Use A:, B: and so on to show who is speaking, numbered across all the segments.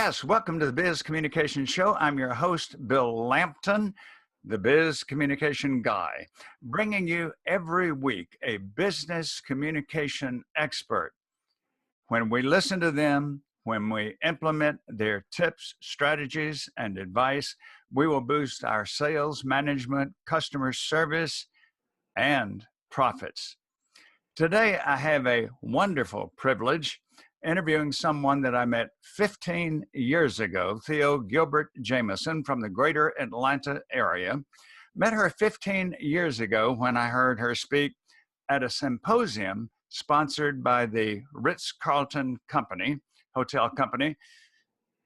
A: Yes, welcome to the Biz Communication Show. I'm your host, Bill Lampton, the Biz Communication Guy, bringing you every week a business communication expert. When we listen to them, when we implement their tips, strategies, and advice, we will boost our sales, management, customer service, and profits. Today, I have a wonderful privilege interviewing someone that I met 15 years ago, Theo Gilbert-Jamison from the greater Atlanta area. Met her 15 years ago when I heard her speak at a symposium sponsored by the Ritz-Carlton hotel company,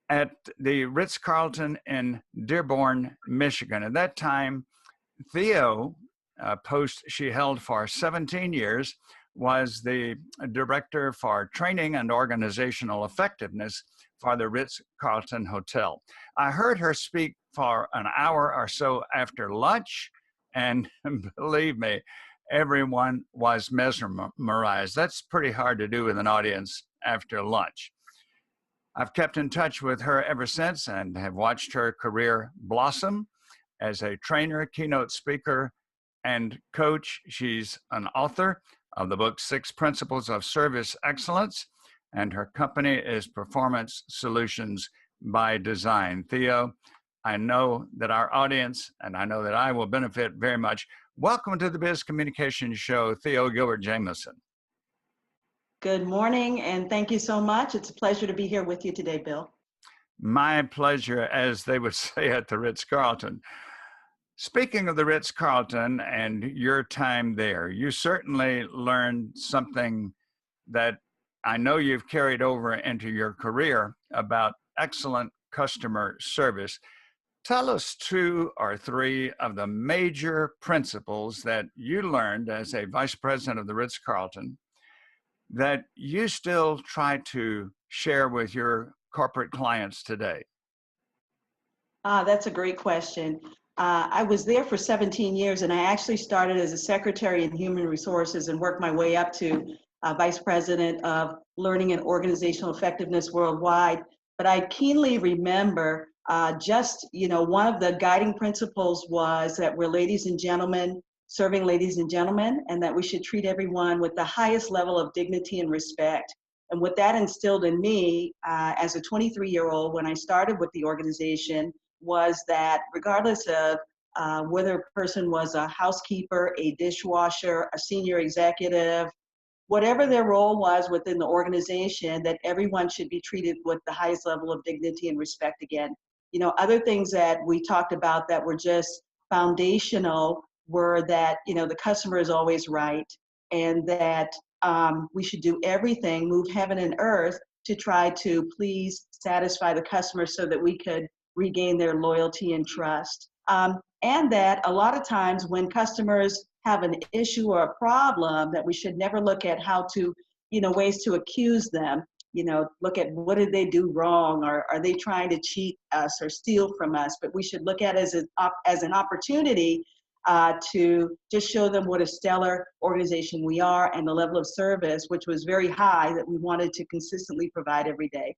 A: at the Ritz-Carlton in Dearborn, Michigan. At that time, Theo, a post she held for 17 years, was the director for training and organizational effectiveness for the Ritz-Carlton Hotel. I heard her speak for an hour or so after lunch, and believe me, everyone was mesmerized. That's pretty hard to do with an audience after lunch. I've kept in touch with her ever since and have watched her career blossom as a trainer, keynote speaker, and coach. She's an author of the book, 6 Principles of Service Excellence, and her company is Performance Solutions by Design. Theo, I know that our audience, and I know that I will benefit very much. Welcome to the Biz Communication Show, Theo Gilbert-Jamison.
B: Good morning, and thank you so much. It's a pleasure to be here with you today, Bill.
A: My pleasure, as they would say at the Ritz-Carlton. Speaking of the Ritz-Carlton and your time there, you certainly learned something that I know you've carried over into your career about excellent customer service. Tell us 2 or 3 of the major principles that you learned as a vice president of the Ritz-Carlton that you still try to share with your corporate clients today.
B: That's a great question. I was there for 17 years, and I actually started as a secretary in human resources and worked my way up to vice president of learning and organizational effectiveness worldwide. But I keenly remember one of the guiding principles was that we're ladies and gentlemen, serving ladies and gentlemen, and that we should treat everyone with the highest level of dignity and respect. And what that instilled in me as a 23-year-old when I started with the organization was that regardless of whether a person was a housekeeper, a dishwasher, a senior executive, whatever their role was within the organization, that everyone should be treated with the highest level of dignity and respect again. You know, other things that we talked about that were just foundational were that, the customer is always right, and that we should do everything, move heaven and earth to try to please satisfy the customer so that we could regain their loyalty and trust. And that a lot of times when customers have an issue or a problem, that we should never look at how to, ways to accuse them. Look at what did they do wrong, or are they trying to cheat us or steal from us? But we should look at it as an opportunity to just show them what a stellar organization we are and the level of service, which was very high, that we wanted to consistently provide every day.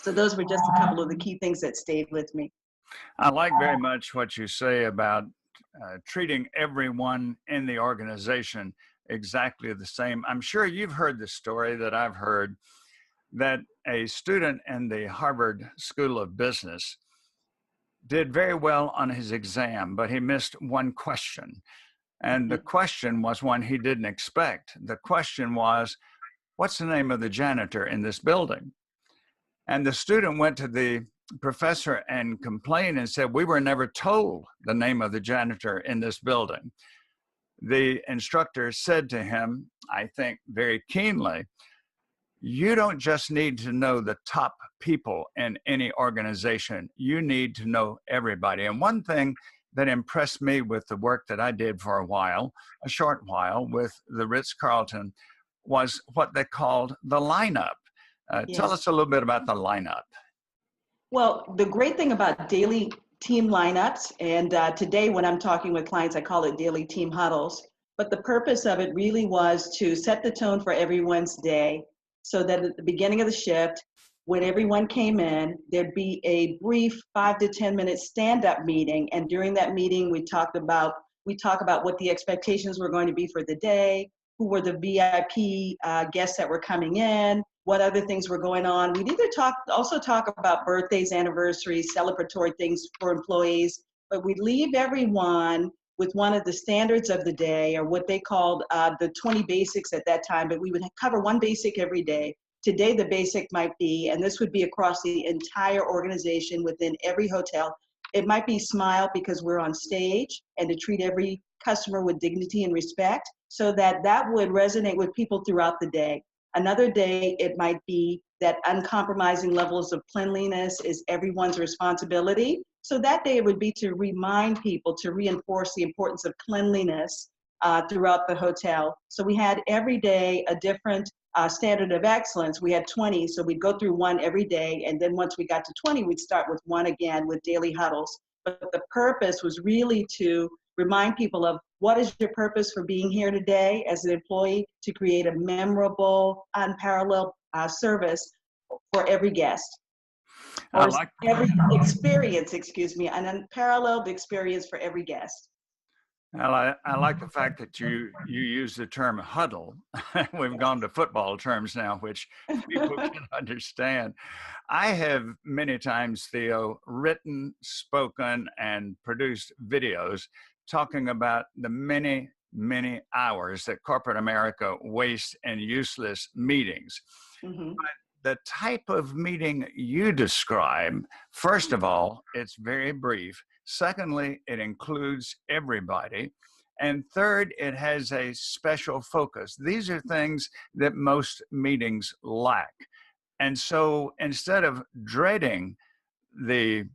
B: So those were just a couple of the key things that stayed with me.
A: I like very much what you say about treating everyone in the organization exactly the same. I'm sure you've heard the story that I've heard, that a student in the Harvard School of Business did very well on his exam, but he missed one question. And the question was one he didn't expect. The question was, what's the name of the janitor in this building? And the student went to the professor and complained and said, we were never told the name of the janitor in this building. The instructor said to him, I think very keenly, you don't just need to know the top people in any organization, you need to know everybody. And one thing that impressed me with the work that I did for a short while with the Ritz-Carlton, was what they called the lineup.
B: Yes.
A: Tell us a little bit about the lineup.
B: Well, the great thing about daily team lineups, and today when I'm talking with clients, I call it daily team huddles, but the purpose of it really was to set the tone for everyone's day, so that at the beginning of the shift, when everyone came in, there'd be a brief 5 to 10 minute stand-up meeting. And during that meeting, we talk about what the expectations were going to be for the day, who were the VIP guests that were coming in, what other things were going on. We'd also talk about birthdays, anniversaries, celebratory things for employees, but we'd leave everyone with one of the standards of the day, or what they called the 20 basics at that time, but we would cover one basic every day. Today, the basic might be, and this would be across the entire organization within every hotel, it might be smile because we're on stage, and to treat every customer with dignity and respect, so that would resonate with people throughout the day. Another day, it might be that uncompromising levels of cleanliness is everyone's responsibility. So that day it would be to remind people to reinforce the importance of cleanliness throughout the hotel. So we had every day a different standard of excellence. We had 20, so we'd go through one every day, and then once we got to 20, we'd start with one again with daily huddles. But the purpose was really to remind people of what is your purpose for being here today as an employee, to create a memorable, unparalleled service for every guest. Or every experience, an unparalleled experience for every guest.
A: Well, I like the fact that you use the term huddle. We've gone to football terms now, which people can understand. I have many times, Theo, written, spoken, and produced videos talking about the many, many hours that corporate America wastes in useless meetings.
B: Mm-hmm.
A: But the type of meeting you describe, first of all, it's very brief. Secondly, it includes everybody. And third, it has a special focus. These are things that most meetings lack. And so instead of dreading the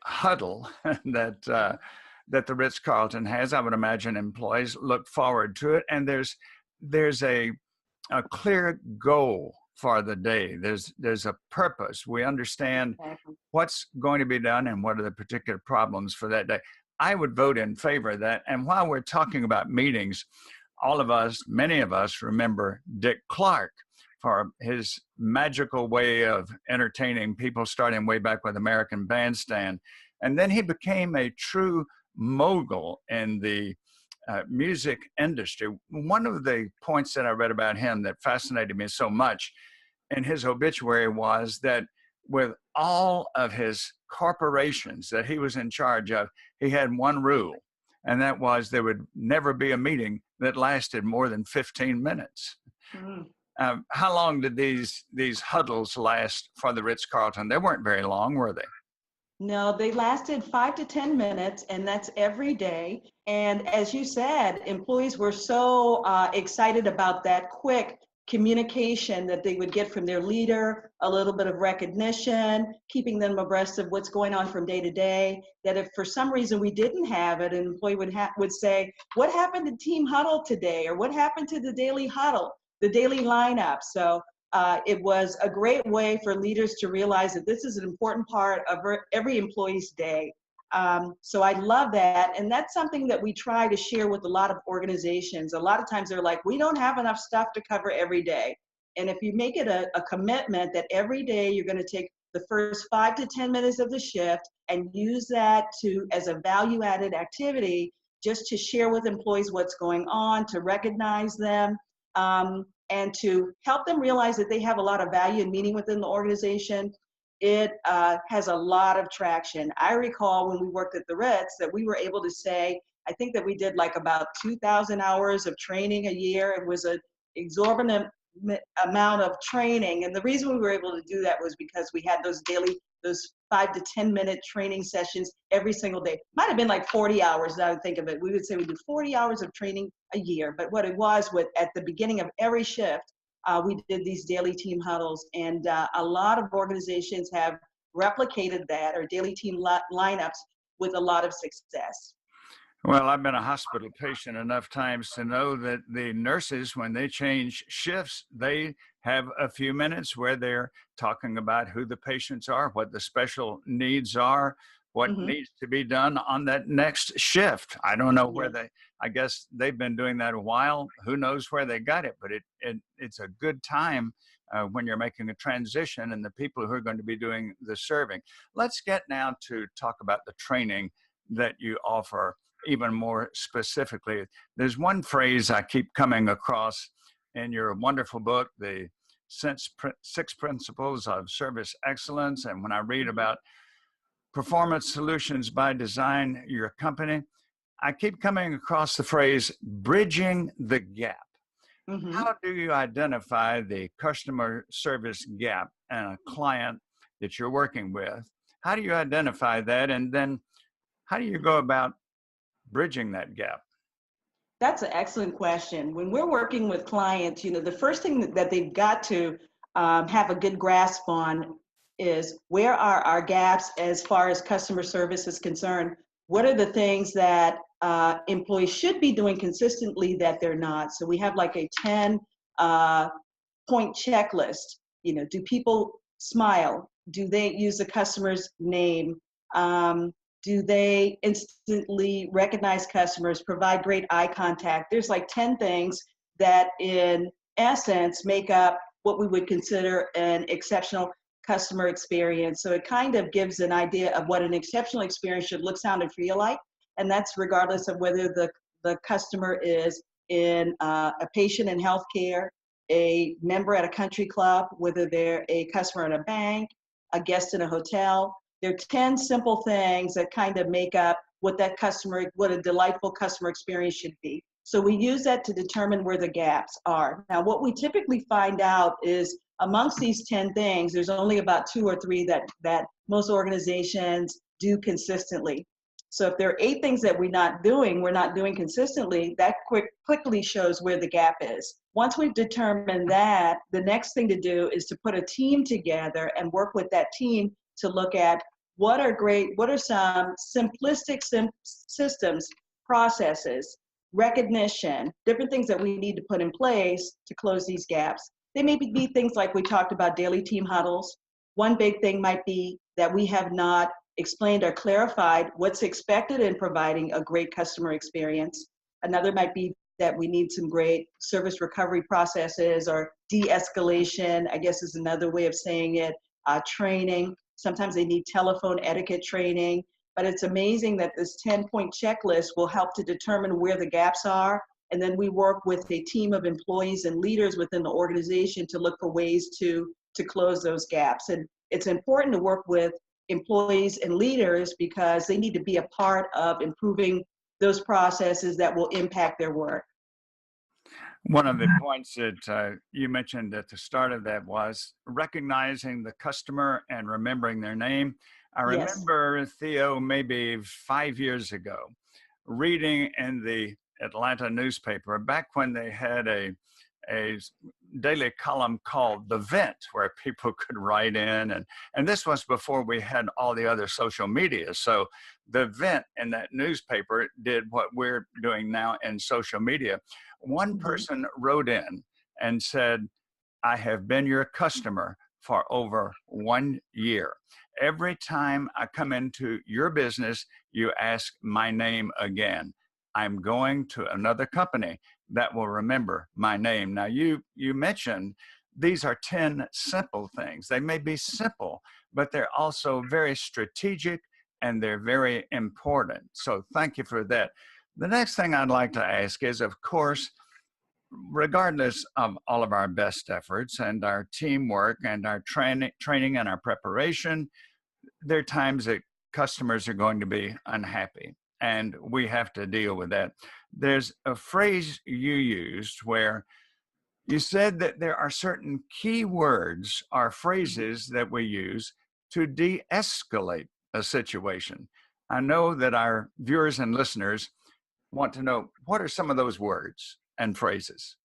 A: huddle that the Ritz-Carlton has, I would imagine employees look forward to it. And there's a clear goal for the day. There's a purpose. We understand what's going to be done and what are the particular problems for that day. I would vote in favor of that. And while we're talking about meetings, many of us remember Dick Clark for his magical way of entertaining people, starting way back with American Bandstand. And then he became a true mogul in the music industry. One of the points that I read about him that fascinated me so much in his obituary was that with all of his corporations that he was in charge of, he had one rule, and that was there would never be a meeting that lasted more than 15 minutes. Mm-hmm. How long did these huddles last for the Ritz-Carlton? They weren't very long, were they?
B: No, they lasted 5 to 10 minutes, and that's every day. And as you said, employees were so excited about that quick communication that they would get from their leader, a little bit of recognition, keeping them abreast of what's going on from day to day, that if for some reason we didn't have it, an employee would say, what happened to Team Huddle today? Or what happened to the daily huddle, the daily lineup? So it was a great way for leaders to realize that this is an important part of every employee's day. So I love that. And that's something that we try to share with a lot of organizations. A lot of times they're like, we don't have enough stuff to cover every day. And if you make it a commitment that every day you're going to take the first 5 to 10 minutes of the shift and use that as a value-added activity, just to share with employees what's going on, to recognize them, and to help them realize that they have a lot of value and meaning within the organization, it has a lot of traction. I recall when we worked at the Ritz that we were able to say, I think that we did like about 2,000 hours of training a year. It was an exorbitant amount of training. And the reason we were able to do that was because we had those 5 to 10 minute training sessions every single day. Might have been like 40 hours now I think of it. We would say we do 40 hours of training a year. But what it was at the beginning of every shift, we did these daily team huddles, and a lot of organizations have replicated that, or daily team lineups, with a lot of success.
A: Well, I've been a hospital patient enough times to know that the nurses, when they change shifts, they have a few minutes where they're talking about who the patients are, what the special needs are, what mm-hmm. needs to be done on that next shift. I don't know where I guess they've been doing that a while. Who knows where they got it, but it's a good time when you're making a transition and the people who are going to be doing the serving. Let's get now to talk about the training that you offer even more specifically. There's one phrase I keep coming across in your wonderful book, the Six Principles of Service Excellence. And when I read about performance solutions by design, your company, I keep coming across the phrase bridging the gap.
B: Mm-hmm.
A: How do you identify the customer service gap in a client that you're working with? How do you identify that? And then how do you go about bridging that gap?
B: That's an excellent question. When we're working with clients, the first thing that they've got to have a good grasp on is where are our gaps as far as customer service is concerned? What are the things that employees should be doing consistently that they're not? So we have like a 10 point checklist. Do people smile? Do they use the customer's name? Do they instantly recognize customers, provide great eye contact? There's like 10 things that in essence make up what we would consider an exceptional customer experience. So it kind of gives an idea of what an exceptional experience should look, sound, and feel like. And that's regardless of whether the customer is in a patient in healthcare, a member at a country club, whether they're a customer in a bank, a guest in a hotel. There are 10 simple things that kind of make up what a delightful customer experience should be. So we use that to determine where the gaps are. Now, what we typically find out is amongst these 10 things, there's only about 2 or 3 that most organizations do consistently. So if there are 8 things that we're not doing consistently, that quickly shows where the gap is. Once we've determined that, the next thing to do is to put a team together and work with that team to look at what are some simplistic systems, processes, recognition, different things that we need to put in place to close these gaps. They may be things like we talked about, daily team huddles. One big thing might be that we have not explained or clarified what's expected in providing a great customer experience. Another might be that we need some great service recovery processes, or de-escalation, I guess is another way of saying it, training. Sometimes they need telephone etiquette training, but it's amazing that this 10-point checklist will help to determine where the gaps are. And then we work with a team of employees and leaders within the organization to look for ways to close those gaps. And it's important to work with employees and leaders because they need to be a part of improving those processes that will impact their work.
A: One of the points that you mentioned at the start of that was recognizing the customer and remembering their name. I remember, Theo, maybe 5 years ago, reading in the Atlanta newspaper back when they had a daily column called The Vent, where people could write in. And this was before we had all the other social media. So The Vent in that newspaper did what we're doing now in social media. One person wrote in and said, I have been your customer for over 1 year. Every time I come into your business, you ask my name again. I'm going to another company that will remember my name. Now, you mentioned these are 10 simple things. They may be simple, but they're also very strategic and they're very important. So thank you for that. The next thing I'd like to ask is, of course, regardless of all of our best efforts and our teamwork and our training and our preparation, there are times that customers are going to be unhappy, and we have to deal with that. There's a phrase you used where you said that there are certain key words or phrases that we use to de-escalate a situation. I know that our viewers and listeners want to know, what are some of those words and phrases?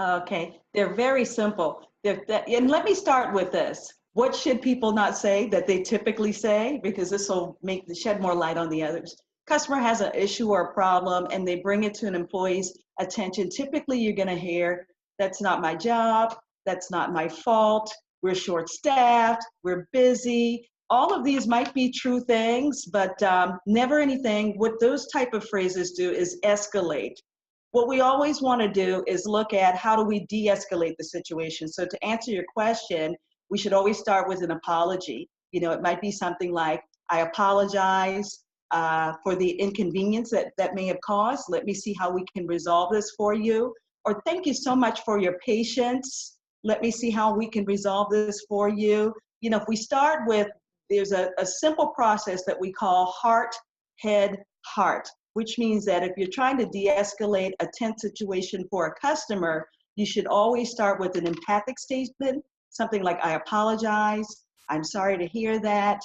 B: Okay, they're very simple. And let me start with this. What should people not say that they typically say? Because this will shed more light on the others. Customer has an issue or a problem and they bring it to an employee's attention. Typically, you're going to hear, that's not my job, that's not my fault, we're short-staffed, we're busy. All of these might be true things, but never anything. What those type of phrases do is escalate. what we always want to do is look at how do we de-escalate the situation. So to answer your question, we should always start with an apology. It might be something like, I apologize for the inconvenience that may have caused. Let me see how we can resolve this for you. Or thank you so much for your patience. Let me see how we can resolve this for you. If we start with, there's a simple process that we call heart, head, heart, which means that if you're trying to de-escalate a tense situation for a customer, you should always start with an empathic statement, something like, I apologize, I'm sorry to hear that,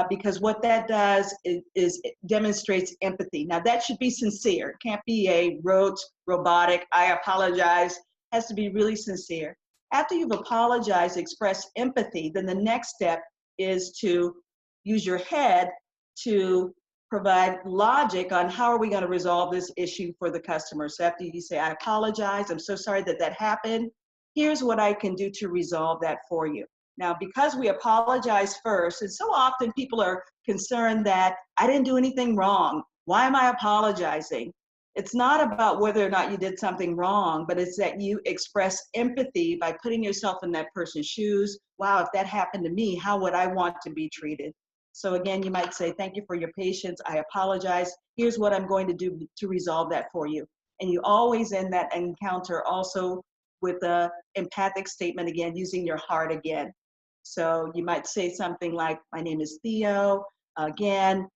B: because what that does is it demonstrates empathy. Now that should be sincere. It can't be a rote, robotic, I apologize. It has to be really sincere. After you've apologized, expressed empathy, then the next step is to use your head to provide logic on how are we going to resolve this issue for the customer. So after you say, I apologize, I'm so sorry that happened. Here's what I can do to resolve that for you. Now, because we apologize first, and so often people are concerned that I didn't do anything wrong. Why am I apologizing? It's not about whether or not you did something wrong, but it's that you express empathy by putting yourself in that person's shoes. Wow, if that happened to me, how would I want to be treated? So again, you might say, thank you for your patience. I apologize. Here's what I'm going to do to resolve that for you. And you always end that encounter also with a empathic statement again, using your heart again. So you might say something like, my name is Theo. Again,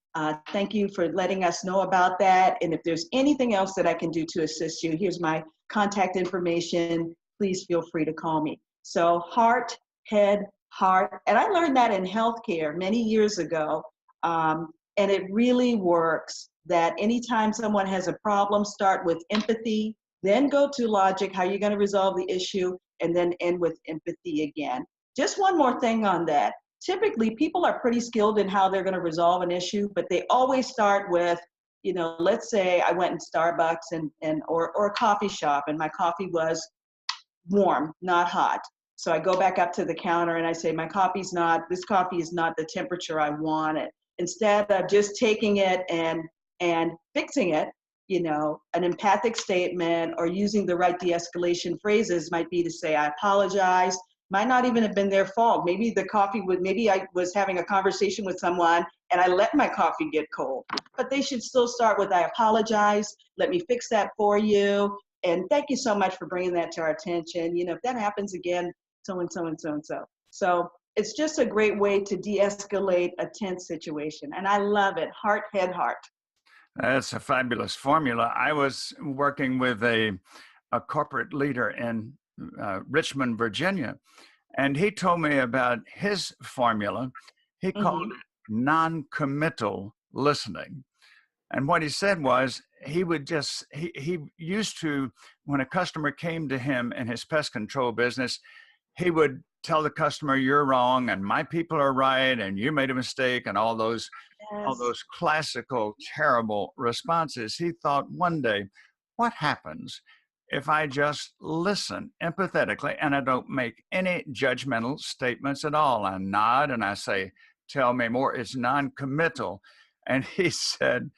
B: thank you for letting us know about that. And if there's anything else that I can do to assist you, here's my contact information. Please feel free to call me. So heart, head, heart. And I learned that in healthcare many years ago. And it really works that anytime someone has a problem, start with empathy, then go to logic, how you're going to resolve the issue, and then end with empathy again. Just one more thing on that. Typically, people are pretty skilled in how they're going to resolve an issue, but they always start with, let's say I went in Starbucks or a coffee shop and my coffee was warm, not hot. So I go back up to the counter and I say, this coffee is not the temperature I want it. Instead of just taking it and fixing it, an empathic statement or using the right de-escalation phrases might be to say, I apologize. Might not even have been their fault. Maybe I was having a conversation with someone and I let my coffee get cold. But they should still start with, I apologize. Let me fix that for you. And thank you so much for bringing that to our attention. If that happens again, so and so and so and so. So it's just a great way to de-escalate a tense situation. And I love it. Heart, head, heart.
A: That's a fabulous formula. I was working with a corporate leader in Richmond, Virginia, and he told me about his formula. He called it non-committal listening. And what he said was he used to, when a customer came to him in his pest control business, he would tell the customer, you're wrong and my people are right and you made a mistake and all those classical terrible responses. He thought one day, what happens if I just listen empathetically and I don't make any judgmental statements at all? I nod and I say, tell me more. It's non-committal. And he said,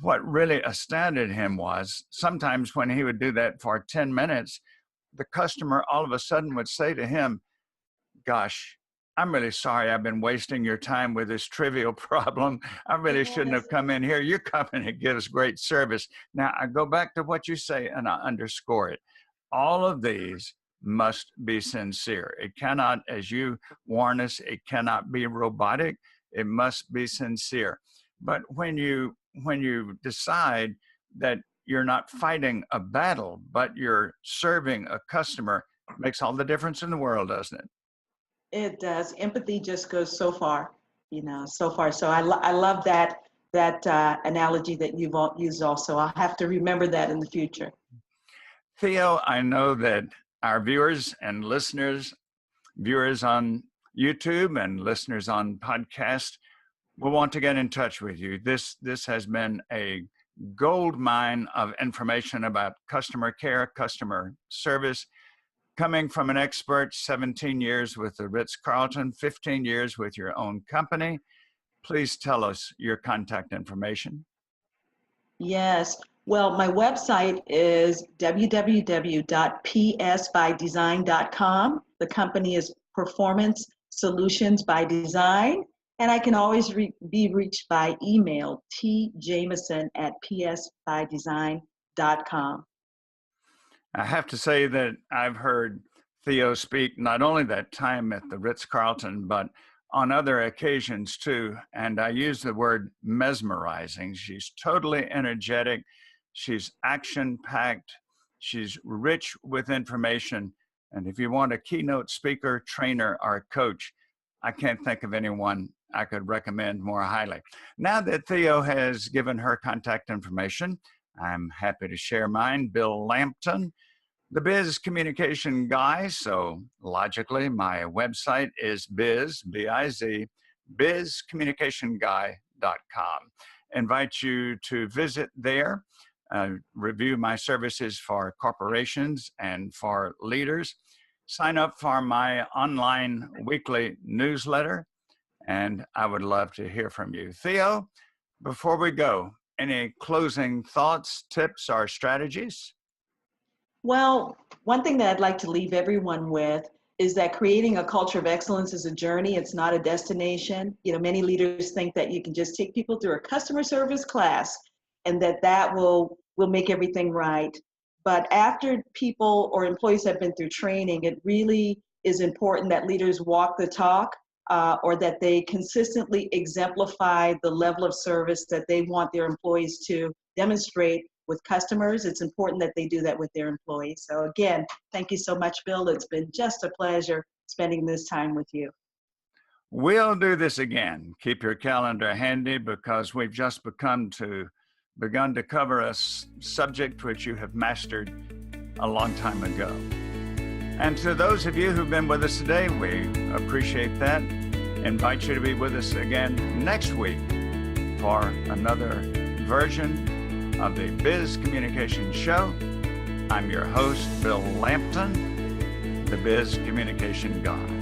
A: what really astounded him was sometimes when he would do that for 10 minutes, the customer all of a sudden would say to him, gosh, I'm really sorry I've been wasting your time with this trivial problem. I really shouldn't have come in here. Your company gives great service. Now, I go back to what you say and I underscore it. All of these must be sincere. It cannot, as you warn us, it cannot be robotic. It must be sincere. But when you decide that you're not fighting a battle, but you're serving a customer, it makes all the difference in the world, doesn't it?
B: It does. Empathy just goes so far, so far. So I love that analogy that you've used also. I'll have to remember that in the future.
A: Theo, I know that our viewers and listeners, viewers on YouTube and listeners on podcast, will want to get in touch with you. This has been a gold mine of information about customer care, customer service, coming from an expert, 17 years with the Ritz-Carlton, 15 years with your own company. Please tell us your contact information.
B: Yes. Well, my website is www.psbydesign.com. The company is Performance Solutions by Design, and I can always be reached by email, tjamison@psbydesign.com.
A: I have to say that I've heard Theo speak not only that time at the Ritz-Carlton, but on other occasions too. And I use the word mesmerizing. She's totally energetic. She's action-packed. She's rich with information. And if you want a keynote speaker, trainer, or coach, I can't think of anyone I could recommend more highly. Now that Theo has given her contact information, I'm happy to share mine, Bill Lampton, the biz communication guy. So logically, my website is B-I-Z, bizcommunicationguy.com. Invite you to visit there, review my services for corporations and for leaders. Sign up for my online weekly newsletter, and I would love to hear from you. Theo, before we go, any closing thoughts, tips, or strategies?
B: Well, one thing that I'd like to leave everyone with is that creating a culture of excellence is a journey. It's not a destination. Many leaders think that you can just take people through a customer service class and that will make everything right. But after people or employees have been through training, it really is important that leaders walk the talk, or that they consistently exemplify the level of service that they want their employees to demonstrate with customers. It's important that they do that with their employees. So again, thank you so much, Bill. It's been just a pleasure spending this time with you.
A: We'll do this again. Keep your calendar handy, because we've just begun to cover a subject which you have mastered a long time ago. And to those of you who've been with us today, we appreciate that. Invite you to be with us again next week for another version of the Biz Communication Show. I'm your host, Bill Lampton, the Biz Communication Guy.